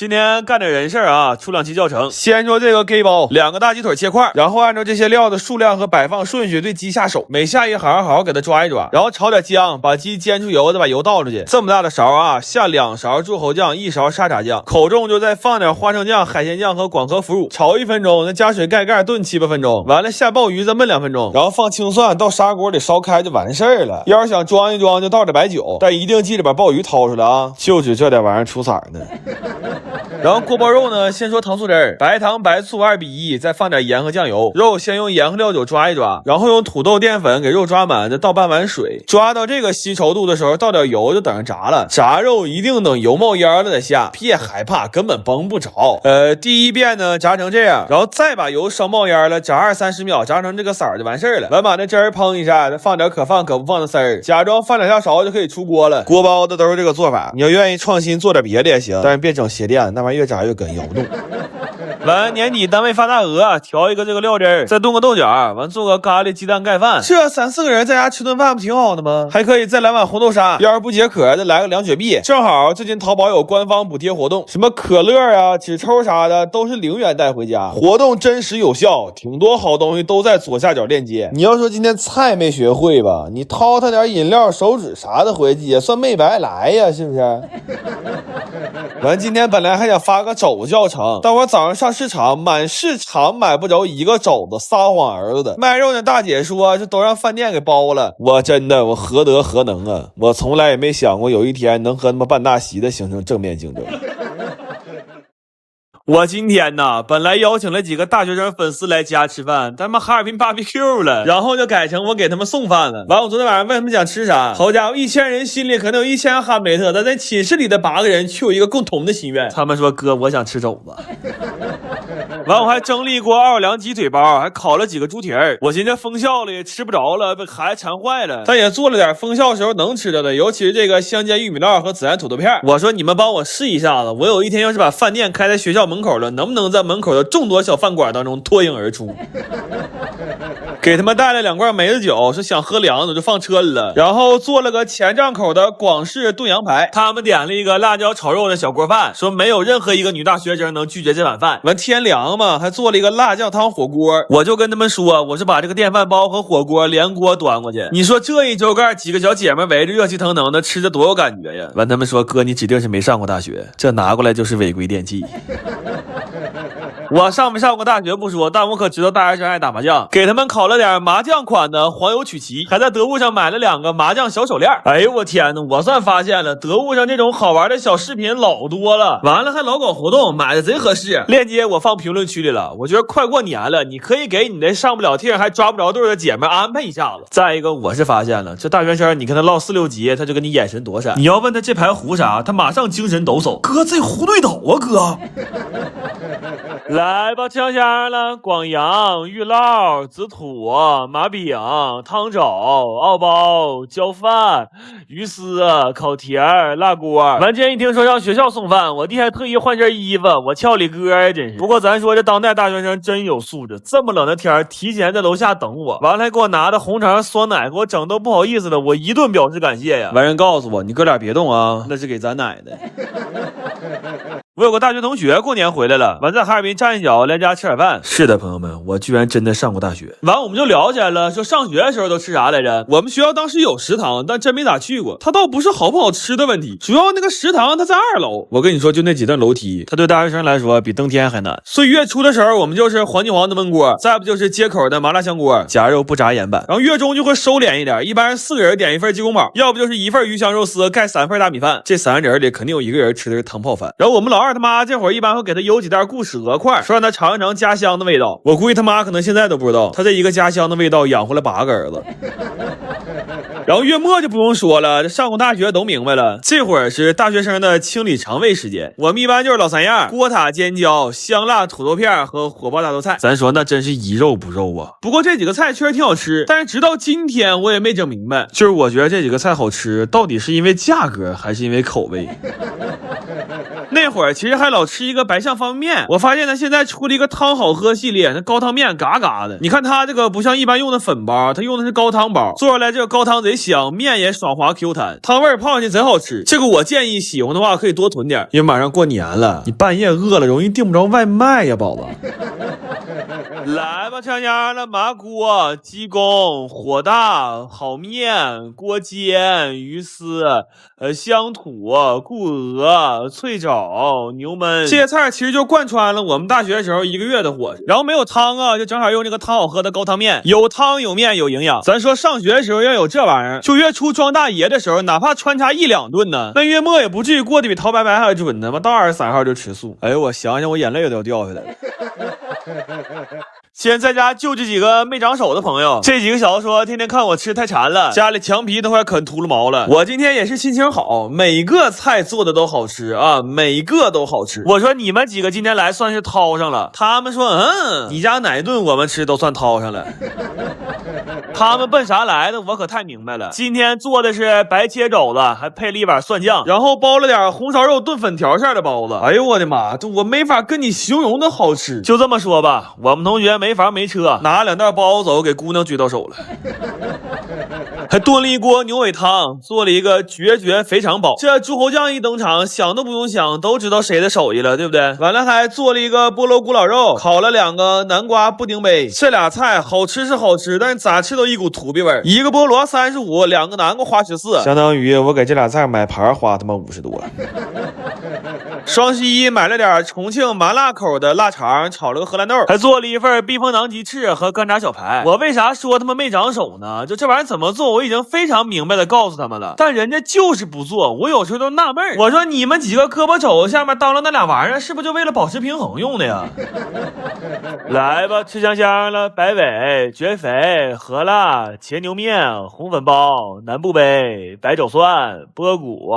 今天干点人事啊，出2期教程。先说这个 gay 包，2个大鸡腿切块，然后按照这些料的数量和摆放顺序对鸡下手，每下一行好好给它抓一抓，然后炒点姜，把鸡煎出油，再把油倒出去。这么大的勺啊，下2勺柱侯酱，1勺沙茶酱，口重就再放点花生酱、海鲜酱和广和腐乳，炒1分钟，再加水盖盖炖7、8分钟，完了下鲍鱼再焖2分钟，然后放青蒜到砂锅里烧开就完事儿了。要是想装一装就倒点白酒，但一定记得把鲍鱼掏出来啊，就指这点玩意儿出色呢。然后锅包肉呢，先说糖醋汁儿，白糖白醋2:1，再放点盐和酱油。肉先用盐和料酒抓一抓，然后用土豆淀粉给肉抓满，再倒半碗水。抓到这个稀稠度的时候，倒点油就等着炸了。炸肉一定等油冒烟了再下，别害怕，根本崩不着。第一遍呢炸成这样，然后再把油烧冒烟了，炸20-30秒，炸成这个色儿就完事儿了。完把那汁儿烹一下，再放点可放可不放的丝儿，假装翻2下勺就可以出锅了。锅包子都是这个做法，你要愿意创新做点别的也行，但是别整鞋垫，那玩意儿越炸越跟，咬不动。完年底单位发大鹅，调一个这个料汁儿，再炖个豆角，完做个咖喱鸡蛋盖饭。这3-4个人在家吃顿饭不挺好的吗？还可以再来碗红豆沙，要是不解渴再来个凉雪碧。正好最近淘宝有官方补贴活动，什么可乐啊、纸抽啥的都是0元带回家，活动真实有效，挺多好东西都在左下角链接。你要说今天菜没学会吧，你掏他点饮料、手纸啥的回去也算没白来呀，是不是？完今天本来还想发个肘教程，但我早上上市场，满市场买不着一个肘子，撒谎儿子的。卖肉的大姐说这都让饭店给包了，我何德何能啊，我从来也没想过有一天能和他们办大席的形成正面竞争。我今天呢，本来邀请了几个大学生粉丝来家吃饭，但他们哈尔滨 BBQ 了，然后就改成我给他们送饭了。完，我昨天晚上问他们想吃啥，好家伙，1000人心里可能有1000哈姆雷特，但在寝室里的8个人却有一个共同的心愿，他们说哥，我想吃肘子。完，我还蒸了一锅奥尔良鸡腿包，还烤了几个猪蹄儿。我寻思封校了也吃不着了，被孩子馋坏了，但也做了点封校时候能吃的，尤其是这个香煎玉米烙和孜然土豆片。我说你们帮我试一下子，我有一天要是把饭店开在学校门口了，能不能在门口的众多小饭馆当中脱颖而出？给他们带了2罐梅子酒，是想喝凉的就放车里了。然后做了个前帐口的广式炖羊排，他们点了一个辣椒炒肉的小锅饭，说没有任何一个女大学生能拒绝这碗饭。完天凉嘛，还做了一个辣酱汤火锅。我就跟他们说，我是把这个电饭煲和火锅连锅端过去。你说这一周盖几个小姐妹围着热气腾腾的吃着多有感觉呀？完他们说哥，你指定是没上过大学，这拿过来就是违规电器。我上没上过大学不说，但我可知道大学生爱打麻将，给他们烤了点麻将款的黄油曲奇，还在得物上买了2个麻将小手链。哎呦我天哪，我算发现了，得物上这种好玩的小饰品老多了，完了还老搞活动，买的贼合适。链接我放评论区里了。我觉得快过年了，你可以给你那上不了厅还抓不着对的姐妹安排一下子。再一个，我是发现了，这大学生你跟他唠4、6级，他就跟你眼神躲闪。你要问他这牌胡啥，他马上精神抖擞。哥，这胡对斗啊哥。来吧，香香了，广阳、玉烙、紫土、麻饼、汤肘、奥包、焦饭、鱼丝、烤蹄儿、辣锅。完今天一听说让学校送饭，我弟还特意换身衣服，我俏里哥呀，真是。不过咱说这当代大学生真有素质，这么冷的天提前在楼下等我，完了还给我拿的红肠酸奶，给我整都不好意思的，我一顿表示感谢呀。完人告诉我，你哥俩别动啊，那是给咱奶的。我有个大学同学过年回来了，完在哈尔滨站一脚，来家吃点饭。是的，朋友们，我居然真的上过大学。完我们就聊起来了，说上学的时候都吃啥来着？我们学校当时有食堂，但真没咋去过。它倒不是好不好吃的问题，主要那个食堂它在2楼。我跟你说，就那几段楼梯，它对大学生来说比登天还难。所以月初的时候，我们就是黄金黄的焖锅，再不就是街口的麻辣香锅，夹肉不炸盐版。然后月中就会收敛一点，一般是4个人点1份鸡公煲，要不就是1份鱼香肉丝盖3份大米饭。这3人里肯定有1个人吃的是汤泡饭。然后我们老二他妈这会儿一般会给他邮几袋固始鹅块，说让他尝一尝家乡的味道。我估计他妈可能现在都不知道，他这一个家乡的味道养活了8个儿子。然后月末就不用说了，上过大学都明白了，这会儿是大学生的清理肠胃时间。我们一般就是老3样：锅塔尖椒、香辣土豆片和火爆大豆菜。咱说那真是一肉不肉啊。不过这几个菜确实挺好吃，但是直到今天我也没整明白，就是我觉得这几个菜好吃，到底是因为价格还是因为口味？那会儿其实还老吃一个白象方便面，我发现他现在出了一个汤好喝系列，那高汤面嘎嘎的。你看他这个不像一般用的粉包，他用的是高汤包，做出来这个高汤贼香，面也爽滑 Q 弹，汤味泡上去贼好吃。这个我建议喜欢的话可以多囤点，因为马上过年了，你半夜饿了容易订不着外卖呀，宝子。来吧，香香的麻锅、鸡公、火大、好面、锅煎、鱼丝、乡土、固鹅、脆枣、牛焖，这些菜其实就贯穿了我们大学时候1个月的伙食。然后没有汤啊，就正好用这个汤好喝的高汤面，有汤有面有营养。咱说上学的时候要有这玩意儿，就月初装大爷的时候，哪怕穿插1、2顿呢，那月末也不至于过得比陶白白还准呢。到23号就吃素。哎呦，我想想我眼泪都要掉下来了。先在家救这几个没长手的朋友，这几个小子说天天看我吃太馋了，家里墙皮都快啃秃噜毛了。我今天也是心情好，每个菜做的都好吃啊，每个都好吃。我说你们几个今天来算是掏上了，他们说你家哪顿我们吃都算掏上了。他们奔啥来的我可太明白了，今天做的是白切肘子，还配了一碗蒜酱，然后包了点红烧肉炖粉条馅的包子。哎呦我的妈，这我没法跟你形容的好吃。就这么说吧，我们同学没房没车，拿2袋包子走给姑娘举到手了。还炖了一锅牛尾汤，做了一个绝肥肠包。这猪猴酱一登场，想都不用想，都知道谁的手艺了，对不对？完了还做了一个菠萝咕老肉，烤了2个南瓜布丁杯。这俩菜好吃是好吃，但是咋吃都一股土鳖味儿。一个菠萝35，2个南瓜花14，相当于我给这俩菜买盘花他妈50多。双十一买了点重庆麻辣口的腊肠，炒了个荷兰豆，还做了一份避风塘鸡翅和干炸小排。我为啥说他们没长手呢？就这玩意儿怎么做，我已经非常明白的告诉他们了，但人家就是不做。我有时候都纳闷，我说你们几个胳膊肘下面当了那俩玩意儿，是不是就为了保持平衡用的呀？来吧，吃香香了，白尾、绝肥、荷辣、茄牛面、红粉包、南部杯、白肘蒜、波骨、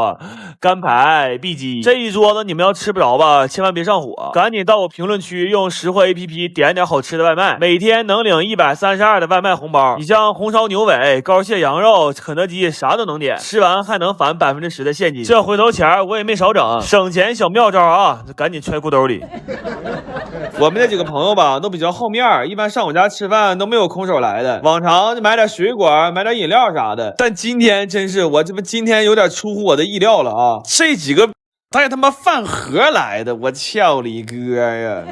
干排、碧鸡。这一桌子你们要吃不着吧，千万别上火，赶紧到我评论区用识货 APP 点点好吃的外卖，每天能领132的外卖红包。你像红烧牛尾、高蟹羊肉、肯德基啥都能点，吃完还能返10%的现金，这回头钱我也没少整，省钱小妙招啊，赶紧揣裤兜里。我们那几个朋友吧都比较好面，一般上我家吃饭都没有空手来的，往常就买点水果买点饮料啥的，但今天真是我今天有点出乎我的意料了啊，这几个带他妈饭盒来的，我操你哥呀！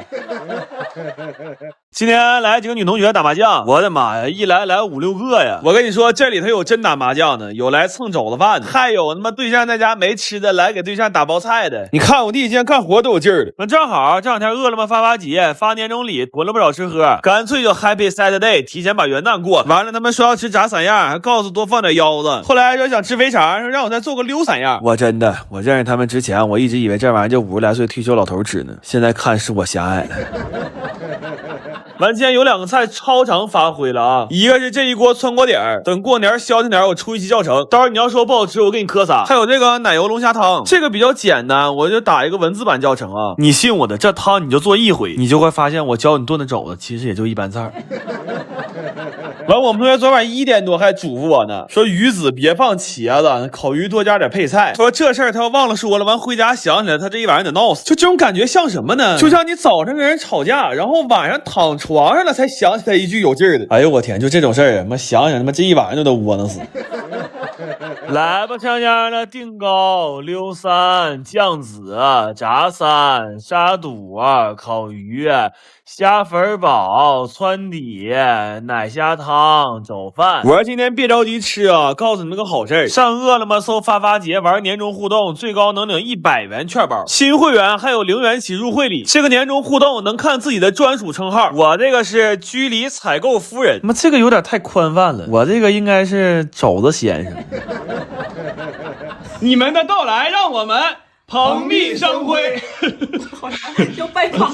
今天来几个女同学打麻将，我的妈呀，一来5、6个呀！我跟你说，这里头有真打麻将的，有来蹭肘子饭的，还有他妈对象在家没吃的来给对象打包菜的。你看我弟今天干活都有劲儿的。那正好这2天饿了么发节，发年终礼，囤了不少吃喝，干脆就 Happy Saturday， 提前把元旦过。完了他们说要吃炸散样，还告诉多放点腰子。后来说想吃肥肠，说让我再做个溜散样。我认识他们之前，我一直以为这玩意儿就50来岁退休老头吃呢，现在看是我狭隘了。完，今天有2个菜超常发挥了啊！一个是这一锅汆锅底儿，等过年消停点，我出一期教程。到时候你要说不好吃，我给你磕仨。还有这个奶油龙虾汤，这个比较简单，我就打一个文字版教程啊。你信我的，这汤你就做1回，你就会发现我教你炖的肘子其实也就一般菜。完，我们同学昨晚1点多还嘱咐我呢，说鱼子别放茄子，烤鱼多加点配菜。说这事儿他要忘了说了，完回家想起来，他这一晚上得闹死。就这种感觉像什么呢？就像你早上跟人吵架，然后晚上躺床上了才想起来一句有劲儿的。哎呦我天，就这种事儿，他妈想想他妈这一晚上就都窝囊死。来吧，香香的定糕、溜三、酱子、炸三、沙肚、烤鱼、虾粉煲、川底、奶虾汤、肘饭。我说今天别着急吃啊，告诉你们个好事儿，上饿了么搜发节玩年终互动，最高能领100元券包，新会员还有0元起入会礼。这个年终互动能看自己的专属称号，我这个是居里采购夫人。那么这个有点太宽泛了，我这个应该是肘子先生。你们的到来让我们蓬荜生辉。好像要拜访。